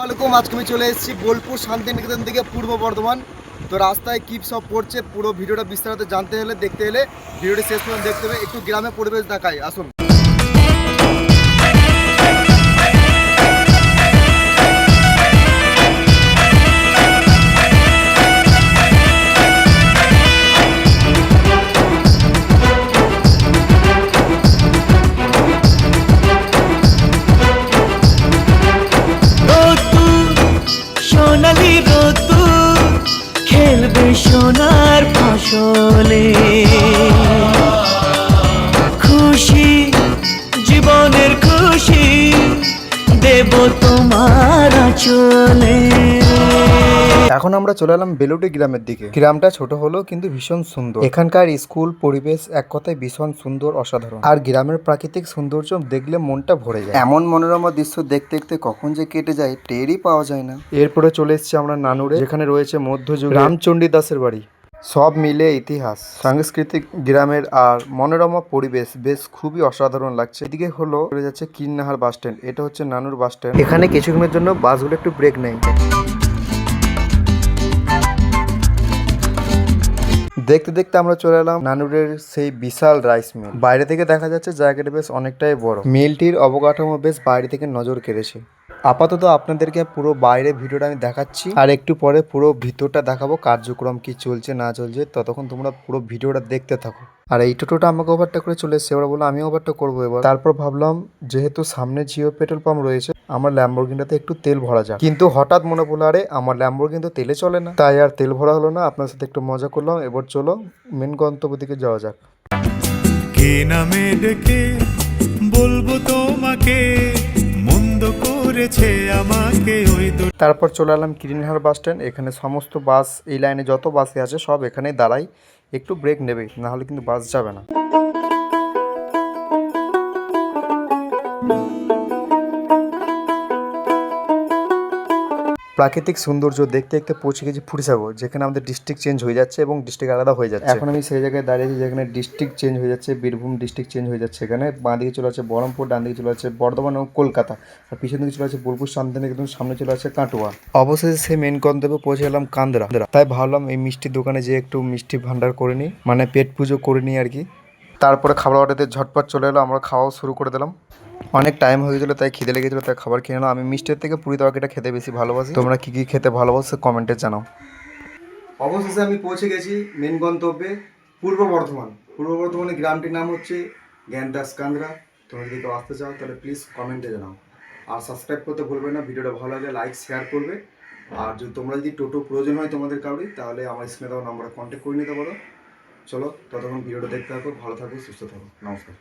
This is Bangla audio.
আসসালামাইকুম। আজকে আমি চলে এসেছি বোলপুর শান্তিনিকেতন থেকে পূর্ব বর্ধমান। তো রাস্তায় কি সব পড়ছে পুরো ভিডিওটা বিস্তারিত জানতে হলে দেখতে হলে ভিডিওটি শেষ পর্যন্ত দেখতে হবে। একটু গ্রামে পরিবেশ দেখাই, আসুন। সোনালি রোদ্দুর খেলবে সোনার ফসলে, খুশি জীবনের খুশি দেব তোমার আঁচলে। এখন আমরা চলে এলাম বেলুটি গ্রামের দিকে। গ্রামটা ছোট হলেও কিন্তু ভীষণ সুন্দর। এখানকার স্কুল পরিবেশ এক কথায় ভীষণ সুন্দর, অসাধারণ। আর গ্রামের প্রাকৃতিক সৌন্দর্য দেখলে মনটা ভরে যায়। এমন মনোরমা দৃশ্য দেখতে দেখতে কখন যে কেটে যায় টেরই পাওয়া যায় না। এরপরে চলে এসেছি আমরা নানুরে, যেখানে রয়েছে মধ্যযুগে রামচন্ডী দাসের বাড়ি। সব মিলে ইতিহাস, সাংস্কৃতিক গ্রামের আর মনোরমা পরিবেশ বেশ খুবই অসাধারণ লাগছে। এদিকে হলো চলে যাচ্ছে কিন্নাহার বাস স্ট্যান্ড। এটা হচ্ছে নানুর বাস স্ট্যান্ড। এখানে কিছুক্ষণের জন্য বাসগুলো একটু ব্রেক নেয়। দেখতে দেখতে আমরা চলে এলাম নানুরের সেই বিশাল রাইস মিল। বাইরে থেকে দেখা যাচ্ছে জায়গাটা বেশ অনেকটাই বড়। মিলটির অবকাঠামো বেশ বাইরে থেকে নজর কেড়েছে। আপাতত আপনাদেরকে পুরো বাইরে ভিডিওটা আমি দেখাচ্ছি, আর একটু পরে পুরো ভিতরটা দেখাবো কার্যক্রম কি চলছে না চলছে। ততক্ষণ তোমরা পুরো ভিডিওটা দেখতে থাকো। আর এই টোটোটা আমাকে ওভারটেক করে চলে এসেছে। ওরা বললো আমি ওভারটেক করবো এবার। তারপর ভাবলাম যেহেতু সামনে জিও পেট্রোল পাম্প রয়েছে, আমার ল্যাম্বরগিনিটাতে একটু তেল ভরা যাক। কিন্তু হঠাৎ মনে পড়লো আরে আমার ল্যাম্বরগিনি তো তেলে চলে না, তাই আর তেল ভরা হলো না। আপনার সাথে একটু মজা করলাম। এবার চলো মেন গন্তব্য দিকে যাওয়া যাক। কে নামে ডেকে বলবো তোমাকে, মন্দ করেছে আমাকে ওই তারপর চলে এলাম কিরিনহার বাস স্ট্যান্ড। এখানে সমস্ত বাস, এই লাইনে যত বাসই আছে সব এখানেই দাঁড়াই, একটু ব্রেক নেবে, না হলে কিন্তু বাস যাবে না। প্রাকৃতিক সৌন্দর্য দেখতে দেখতে পৌঁছে গেছি ফুরিসাগর, যেখানে আমাদের ডিস্ট্রিক্ট চেঞ্জ হয়ে যাচ্ছে এবং ডিস্ট্রিক্ট আলাদা হয়ে যাচ্ছে। এখন আমি সেই জায়গায় দাঁড়িয়েছি যেখানে ডিস্ট্রিক্ট চেঞ্জ হয়ে যাচ্ছে, বীরভূম ডিস্ট্রিক্ট চেঞ্জ হয়ে যাচ্ছে। এখানে বাঁ দিকে চলে আছে বহরমপুর, ডান দিকে চলে আছে বর্ধমান এবং কলকাতা, আর পিছন দিকে চলে আছে বোলপুর শান্তিনিকেতন, সামনে চলে আছে কাটোয়া। অবশেষে সেই মেন গন্তব্যে পৌঁছে গেলাম কান্দ্রা। তাই ভাবলাম এই মিষ্টির দোকানে যেয়ে একটু মিষ্টি ভান্ডার করে নিই, মানে পেট পুজো করে নিই আর কি। তারপরে খাবার অর্ডারতে ঝটপট চলে এলো, আমরা খাওয়াও শুরু করে দিলাম। অনেক টাইম হয়ে গেছিলো তাই খিদে লেগেছিলো, তাই খাবার খেয়ে নিলাম। আমি মিষ্টির থেকে পুরি তরকারিটা খেতে বেশি ভালোবাসি। তোমরা কী কী খেতে ভালোবাসো কমেন্টে জানাও। অবশেষে আমি পৌঁছে গেছি মেন গন্তব্যে পূর্ব বর্ধমান। পূর্ব বর্ধমানের গ্রামটির নাম হচ্ছে জ্ঞানদাস কান্দ্রা। তোমরা যদি কেউ আসতে চাও তাহলে প্লিজ কমেন্টে জানাও, আর সাবস্ক্রাইব করতে ভুলবে না। ভিডিওটা ভালো লাগলে লাইক শেয়ার করবে। আর যদি তোমরা যদি টোটো প্রয়োজন হয় তোমাদের কাউরি, তাহলে আমার স্ক্রিনে দেওয়া নাম্বারে কন্ট্যাক্ট করে নিতে পারো। চলো ততক্ষণ ভিডিওটা দেখতে থাকো, ভালো থাকো, সুস্থ থাকো, নমস্কার।